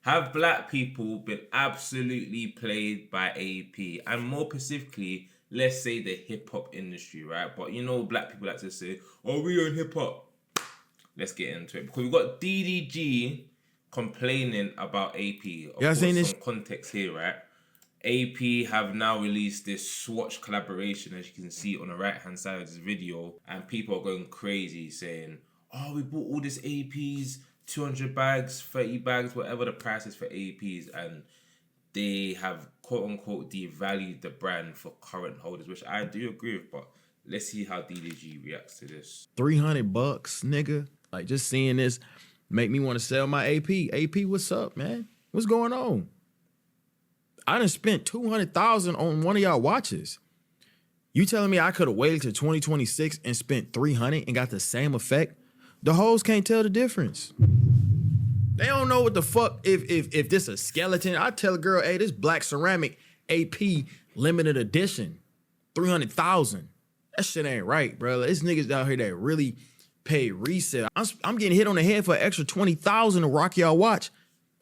Have black people been absolutely played by AP? And more specifically, let's say the hip-hop industry, right? But you know, black people like to say, oh, we own hip-hop. Let's get into it. Because we've got DDG complaining about AP. Of course, some context here, right? AP have now released this Swatch collaboration, as you can see on the right-hand side of this video. And people are going crazy saying, oh, we bought all this APs, 200 bags, 30 bags, whatever the price is for APs. And they have, quote-unquote, devalued the brand for current holders, which I do agree with. But let's see how DDG reacts to this. $300, nigga. Like, just seeing this make me want to sell my AP. AP, what's up, man? What's going on? I done spent $200,000 on one of y'all watches. You telling me I could have waited till 2026 and spent $300 and got the same effect? The hoes can't tell the difference. They don't know what the fuck if this a skeleton. I tell a girl, hey, this black ceramic AP limited edition, 300,000. That shit ain't right, bro. There's niggas out here that really pay resale. I'm getting hit on the head for an extra 20,000 to rock y'all watch,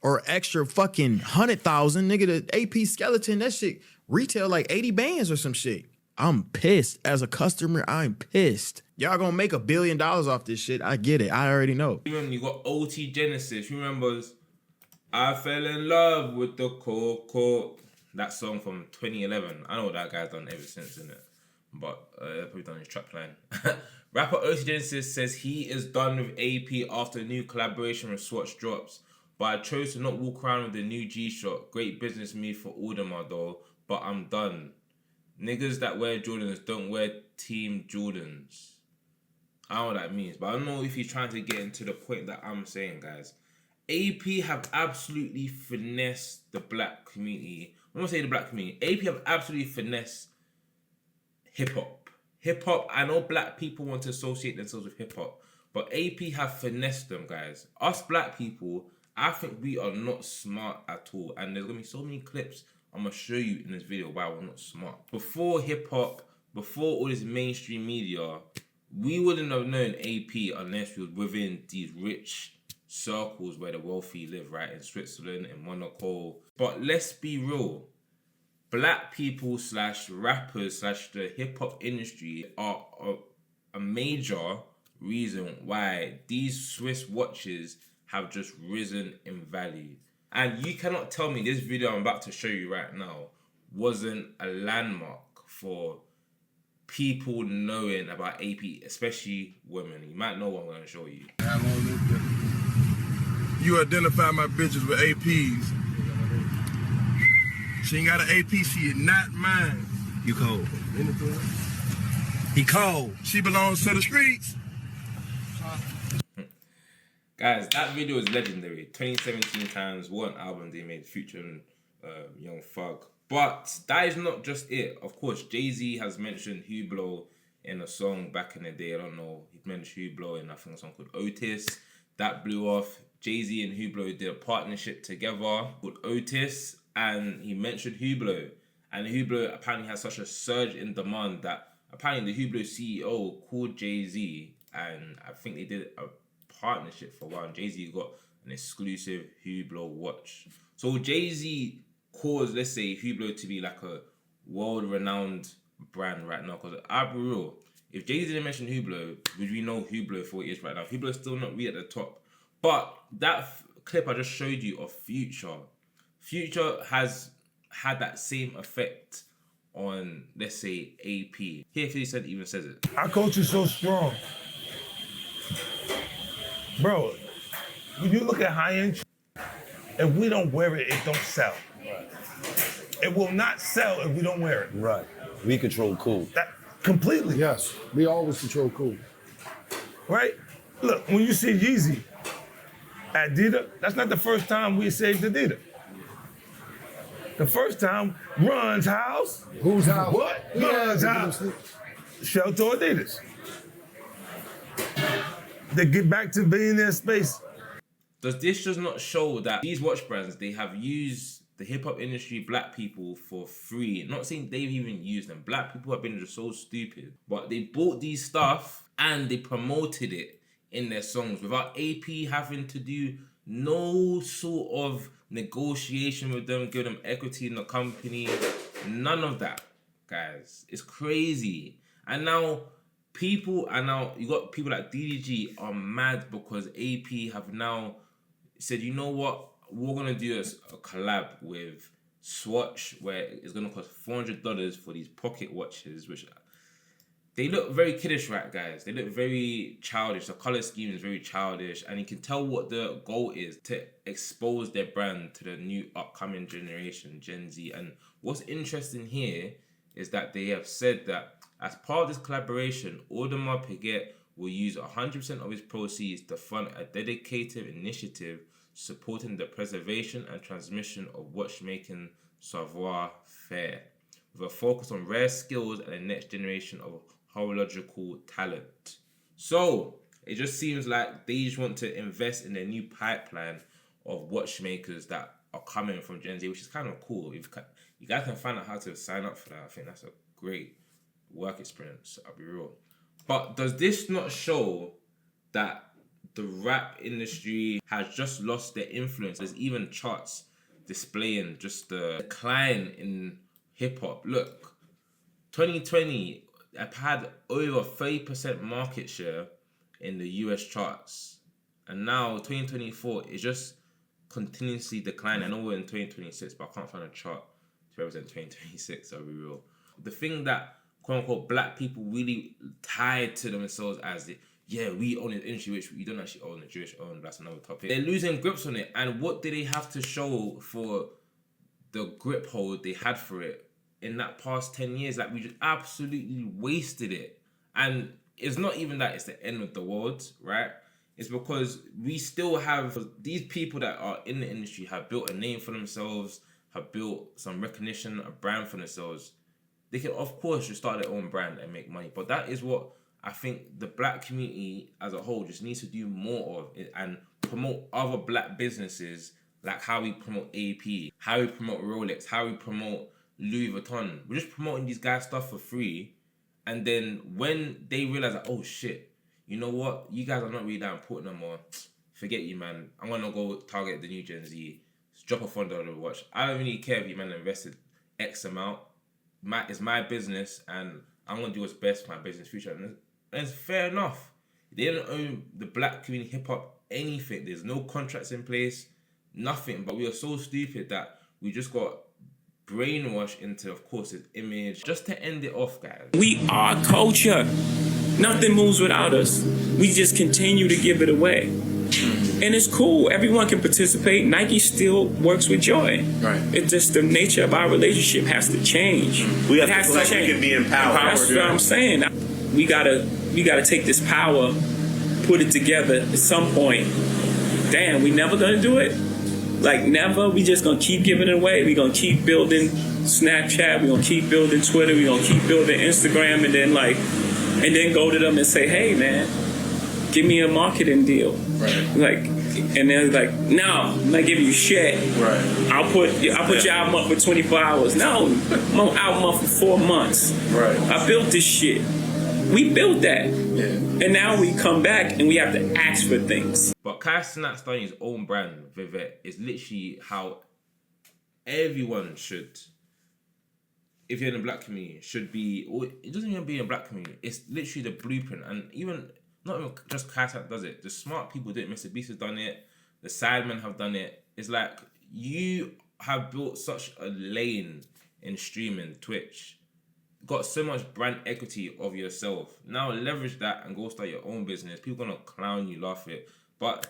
or extra fucking 100,000, nigga. The AP skeleton, that shit retail like 80 bands or some shit. I'm pissed. As a customer, I'm pissed. Y'all gonna make $1 billion off this shit. I get it. I already know. Even you got OT Genesis. You remember, I fell in love with the Coco. That song from 2011. I know what that guy's done ever since, innit? But probably done his trap line. Rapper OT Genesis says he is done with AP after a new collaboration with Swatch drops. But I chose to not walk around with the new G-Shock. Great business move for Audemars though, but I'm done. Niggas that wear Jordans don't wear Team Jordans. I don't know what that means, but I don't know if he's trying to get into the point that I'm saying, guys. AP have absolutely finessed the black community. I'm gonna say the black community. AP have absolutely finessed hip-hop. Hip-hop, I know black people want to associate themselves with hip-hop, but AP have finessed them, guys. Us black people, I think we are not smart at all. And there's gonna be so many clips I'm gonna show you in this video why we're not smart. Before hip-hop, before all this mainstream media, we wouldn't have known AP unless we were within these rich circles where the wealthy live, right? In Switzerland, in Monaco. But let's be real. Black people / rappers / the hip-hop industry are a major reason why these Swiss watches have just risen in value. And you cannot tell me this video I'm about to show you right now wasn't a landmark for people knowing about AP, especially women. You might know what I'm going to show you. You identify my bitches with APs. She ain't got an AP, she is not mine. You cold. He cold. She belongs to the streets. Guys, that video is legendary. 2017 times one album they made, Future and Young Thug. But that is not just it. Of course, Jay-Z has mentioned Hublot in a song back in the day. I don't know. He mentioned Hublot in, I think, a song called Otis. That blew off. Jay-Z and Hublot did a partnership together called Otis. And he mentioned Hublot. And Hublot apparently has such a surge in demand that apparently the Hublot CEO called Jay-Z. And I think they did a partnership for a while. And Jay-Z got an exclusive Hublot watch. So Jay-Z caused, let's say, Hublot to be like a world-renowned brand right now. Because I'll be real, if Jay-Z didn't mention Hublot, would we know Hublot for what it is right now? Hublot's still not really at the top. But that clip I just showed you of Future has had that same effect on, let's say, AP. Here, 50 Cent even says it. Our culture is so strong. Bro, when you look at high-end, if we don't wear it, it don't sell. Right. It will not sell if we don't wear it. Right. We control cool. That completely. Yes, we always control cool. Right? Look, when you see Yeezy at Adidas, that's not the first time we saved Adidas. The first time, Run's house. Whose house? What? Run's house. Shelter Adidas. They get back to being in space. Does this just not show that these watch brands, they have used the hip-hop industry, black people, for free? Not saying they've even used them. Black people have been just so stupid. But they bought these stuff and they promoted it in their songs without AP having to do no sort of negotiation with them, give them equity in the company. None of that, guys. It's crazy. And now you got people like DDG are mad because AP have now said, you know what, we're gonna do a collab with Swatch where it's gonna cost $400 for these pocket watches, which they look very kiddish, right, guys? They look very childish. The color scheme is very childish, and you can tell what the goal is to expose their brand to the new upcoming generation, Gen Z. And what's interesting here is that they have said that as part of this collaboration, Audemars Piguet will use 100% of its proceeds to fund a dedicated initiative supporting the preservation and transmission of watchmaking savoir-faire, with a focus on rare skills and the next generation of horological talent. So it just seems like they just want to invest in a new pipeline of watchmakers that are coming from Gen Z, which is kind of cool. If you guys can find out how to sign up for that, I think that's a great work experience, I'll be real. But does this not show that the rap industry has just lost their influence? There's even charts displaying just the decline in hip-hop. Look, 2020, I've had over 30% market share in the US charts. And now 2024 is just continuously declining. I know we're in 2026, but I can't find a chart to represent 2026, I'll be real. The thing that quote-unquote black people really tied to themselves as we own the industry, which we don't actually own, the Jewish own, that's another topic. They're losing grips on it. And what did they have to show for the grip hold they had for it in that past 10 years? Like, we just absolutely wasted it. And it's not even that it's the end of the world, right? It's because we still have these people that are in the industry have built a name for themselves, have built some recognition, a brand for themselves. They can, of course, just start their own brand and make money. But that is what I think the black community as a whole just needs to do more of, and promote other black businesses, like how we promote AP, how we promote Rolex, how we promote Louis Vuitton. We're just promoting these guys' stuff for free. And then when they realize that, oh shit, you know what? You guys are not really that important no more. Forget you, man. I'm going to go target the new Gen Z. Just drop a $4 watch. I don't really care if you, man, invested X amount. It's my business, and I'm going to do what's best for my business future. And it's fair enough. They don't own the black community hip-hop anything. There's no contracts in place, nothing. But we are so stupid that we just got brainwashed into, of course, this image. Just to end it off, guys. We are culture. Nothing moves without us. We just continue to give it away. And it's cool. Everyone can participate. Nike still works with joy. Right. It's just the nature of our relationship has to change. We have it has to change. We can be empowered. That's what I'm saying. We gotta take this power, put it together at some point. Damn, we never gonna do it? Like, never? We just gonna keep giving it away? We gonna keep building Snapchat, we gonna keep building Twitter, we gonna keep building Instagram, and then go to them and say, hey man, give me a marketing deal. Right. Like, and then like, no, I'm not giving you shit. Right. I'll put your album up for 24 hours. No, my album up for 4 months. Right. I built this shit. We built that. Yeah. And now we come back and we have to ask for things. But Kai Cenat starting his own brand, Vivette, is literally how everyone should, if you're in the black community, should be, or it doesn't even be in the black community, it's literally the blueprint. And even, not even just Kai Cenat does it, the smart people do it. Mr. Beast has done it, the Sidemen have done it. It's like, you have built such a lane in streaming, Twitch, got so much brand equity of yourself. Now leverage that and go start your own business. People gonna clown you, laugh it. But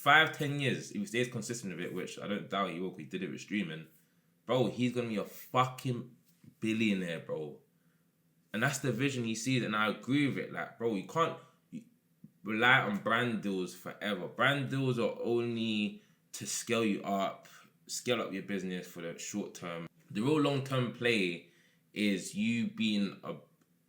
5-10 years, if he stays consistent with it, which I don't doubt he will, he did it with streaming, bro, he's gonna be a fucking billionaire, bro. And that's the vision he sees, and I agree with it. Like, bro, you can't rely on brand deals forever. Brand deals are only to scale you up, scale up your business for the short term. The real long-term play is you being a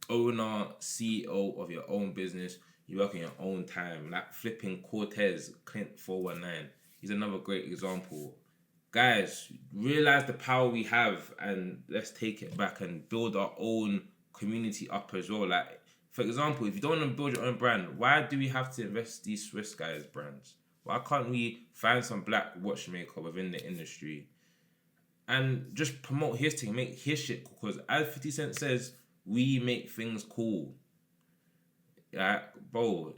owner, CEO of your own business. You work in your own time. Like flipping Cortez, Clint 419. He's another great example. Guys, realize the power we have, and let's take it back and build our own community up as well. Like, for example, if you don't want to build your own brand, why do we have to invest these Swiss guys' brands? Why can't we find some black watchmaker within the industry and just promote his thing, make his shit cool? Because as 50 Cent says, we make things cool. Yeah, bro,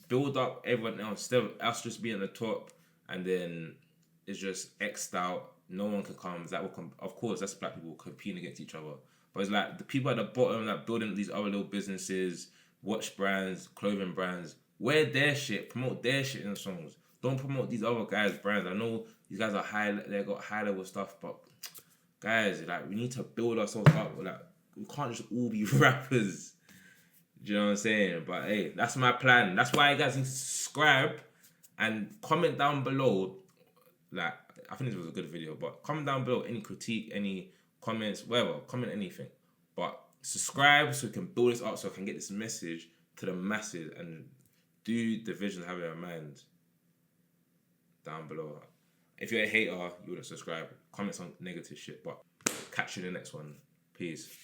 build up everyone else instead of us just being at the top and then it's just X'd out. No one can come. That will come. Of course, that's black people competing against each other. But it's like the people at the bottom that building these other little businesses, watch brands, clothing brands, wear their shit, promote their shit in the songs. Don't promote these other guys' brands. I know these guys are high. They got high level stuff, but guys, like we need to build ourselves up. Like we can't just all be rappers. Do you know what I'm saying? But hey, that's my plan. That's why you guys need to subscribe and comment down below. Like, I think this was a good video, but comment down below any critique, any comments, whatever. Comment anything. But subscribe so we can build this up, so I can get this message to the masses and do the vision I have in my mind down below. If you're a hater, you wouldn't subscribe. Comment some negative shit, but catch you in the next one. Peace.